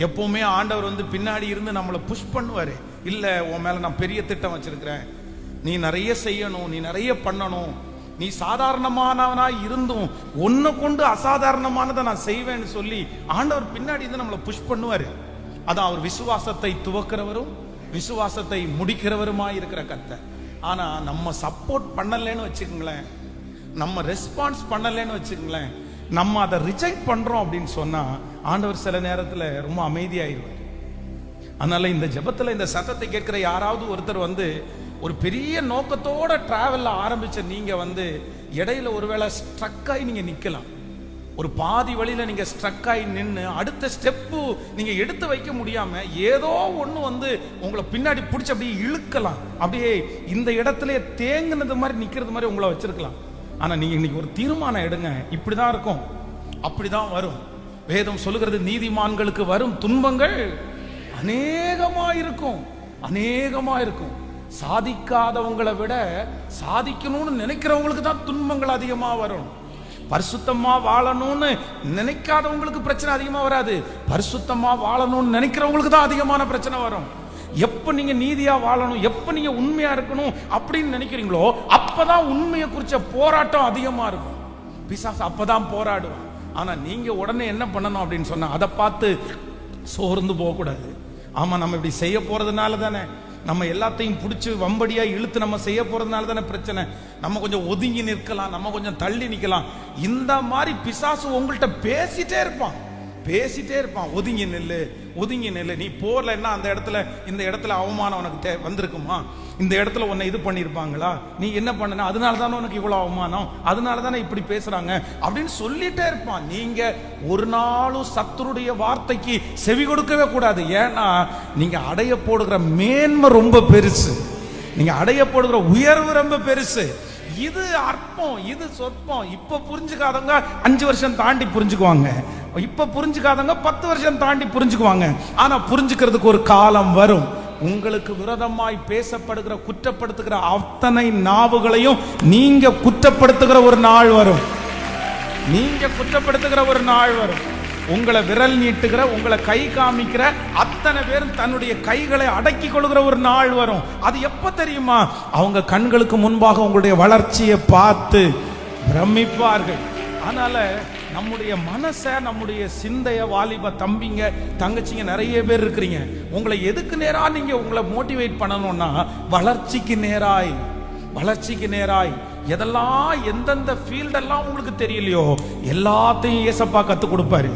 எப்பவுமே ஆண்டவர் வந்து பின்னாடி இருந்து நம்மளை புஷ் பண்ணுவாரு. இல்ல, உன் மேல நான் பெரிய திட்டம் வச்சிருக்கிறேன், நீ நிறைய செய்யணும், நீ நிறைய பண்ணணும், நீ சாதாரணமானவனா இருந்தும் ஒன்ன கொண்டு அசாதாரணமானதை நான் செய்வேன்னு சொல்லி ஆண்டவர் பின்னாடி இருந்து நம்மளை புஷ் பண்ணுவாரு. அதான் அவர் விசுவாசத்தை துவக்கிறவரும் விசுவாசத்தை முடிக்கிறவருமாய் இருக்கிற கர்த்தர். ஆனா நம்ம சப்போர்ட் பண்ணலன்னு வச்சுக்கோங்களேன், நம்ம ரெஸ்பான்ஸ் பண்ணலன்னு வச்சுக்கோங்களேன், நம்ம அதை ரிஜெக்ட் பண்றோம் அப்படின்னு சொன்னா ஆண்டவர் சில நேரத்துல ரொம்ப அமைதியாயிருவார். அதனால இந்த ஜெபத்துல இந்த சத்தத்தை கேட்கிற யாராவது ஒருத்தர் வந்து ஒரு பெரிய நோக்கத்தோட டிராவல்ல ஆரம்பிச்ச நீங்க வந்து இடையில ஒருவேளை ஸ்ட்ரக் ஆகி நீங்க நிக்கலாம். ஒரு பாதி வழியில நீங்க ஸ்ட்ரக் ஆகி நின்று அடுத்த ஸ்டெப்பு நீங்க எடுத்து வைக்க முடியாம ஏதோ ஒண்ணு வந்து உங்களை பின்னாடி பிடிச்சி அப்படியே இழுக்கலாம், அப்படியே இந்த இடத்துல தேங்குனது மாதிரி நிக்கிறது மாதிரி உங்களை வச்சிருக்கலாம். ஆனா நீங்க இன்னைக்கு ஒரு தீர்மானம் எடுங்க, இப்படிதான் இருக்கும், அப்படிதான் வரும். வேதம் சொல்லுகிறது, நீதிமான்களுக்கு வரும் துன்பங்கள் அநேகமா இருக்கும், அநேகமா இருக்கும். சாதிக்காதவங்களை விட சாதிக்கணும்னு நினைக்கிறவங்களுக்கு தான் துன்பங்கள் அதிகமா வரும். பரிசுத்தமா வாழணும்னு நினைக்காதவங்களுக்கு பிரச்சனை அதிகமா வராது, பரிசுத்தமா வாழணும்னு நினைக்கிறவங்களுக்கு தான் அதிகமான பிரச்சனை வரும். எப்ப நீங்க நீதியா வாழணும், எப்ப நீங்க உண்மையா இருக்கணும் அப்படின்னு நினைக்கிறீங்களோ அப்பதான் உண்மையை குறிச்ச போராட்டம் அதிகமா இருக்கும். பிசாசு அப்பதான் போராடுவான். ஆனா நீங்க உடனே என்ன பண்ணணும் அப்படின்னு சொன்னா, அதை பார்த்து சோர்ந்து போக கூடாது. ஆமா, நம்ம இப்படி செய்ய போறதுனால தானே, நம்ம எல்லாத்தையும் பிடிச்சி வம்படியா இழுத்து நம்ம செய்ய போறதுனால தானே பிரச்சனை. நம்ம கொஞ்சம் ஒதுங்கி நிற்கலாம், நம்ம கொஞ்சம் தள்ளி நிற்கலாம். இந்த மாதிரி பிசாசு உங்கள்கிட்ட பேசிட்டே இருப்பான், பேசிட்டே இருப்பான். ஒதுங்கி நெல்லு, ஒதுங்கி நெல்லு, நீ போர்லன்னா அந்த இடத்துல இந்த இடத்துல அவமானம் உனக்கு வந்திருக்குமா, இந்த இடத்துல உன்னை இது பண்ணிருப்பாங்களா, நீ என்ன பண்ணனா, அதனால தானே உனக்கு இவ்வளவு அவமானம், அதனால தானே இப்படி பேசுறாங்க அப்படின்னு சொல்லிட்டே இருப்பான். நீங்க ஒரு நாளும் சத்துருடைய வார்த்தைக்கு செவி கொடுக்கவே கூடாது. ஏன்னா நீங்க அடைய போடுகிற மேன்மை ரொம்ப பெருசு, நீங்க அடைய போடுகிற உயர்வு ரொம்ப பெருசு. இது அற்பம், இது சொற்பம். இப்ப புரிஞ்சுக்காதவங்க 5 வருஷம் தாண்டி புரிஞ்சுக்குவாங்க, இப்ப புரிஞ்சுக்காதவங்க 10 வருஷம் தாண்டி புரிஞ்சுக்குவாங்க. ஆனா புரிஞ்சுக்கிறதுக்கு ஒரு காலம் வரும். உங்களுக்கு விரோதமாய் பேசப்படுகிற குற்றப்படுத்துகிற அத்தனை நாவுகளையும் நீங்க குற்றப்படுத்துகிற ஒரு நாள் வரும், நீங்க குற்றப்படுத்துகிற ஒரு நாள் வரும். உங்களை விரல் நீட்டுகிற, உங்களை கை காமிக்கிற அத்தனை பேரும் தன்னுடைய கைகளை அடக்கி கொள்கிற ஒரு நாள் வரும். அது எப்ப தெரியுமா? அவங்க கண்களுக்கு முன்பாக உங்களுடைய வளர்ச்சியை பார்த்து பிரமிப்பார்கள். அதனால நம்முடைய மனசை, நம்முடைய சிந்தைய, வாலிப தம்பிங்க தங்கச்சிங்க நிறைய பேர் இருக்கிறீங்க, உங்களை எதுக்கு நேரா நீங்க உங்களை மோட்டிவேட் பண்ணணும்னா வளர்ச்சிக்கு நேராய், வளர்ச்சிக்கு நேராய். எதெல்லாம் எந்தெந்த ஃபீல்டெல்லாம் உங்களுக்கு தெரியலையோ எல்லாத்தையும் ஏசப்பா கத்து கொடுப்பாரு.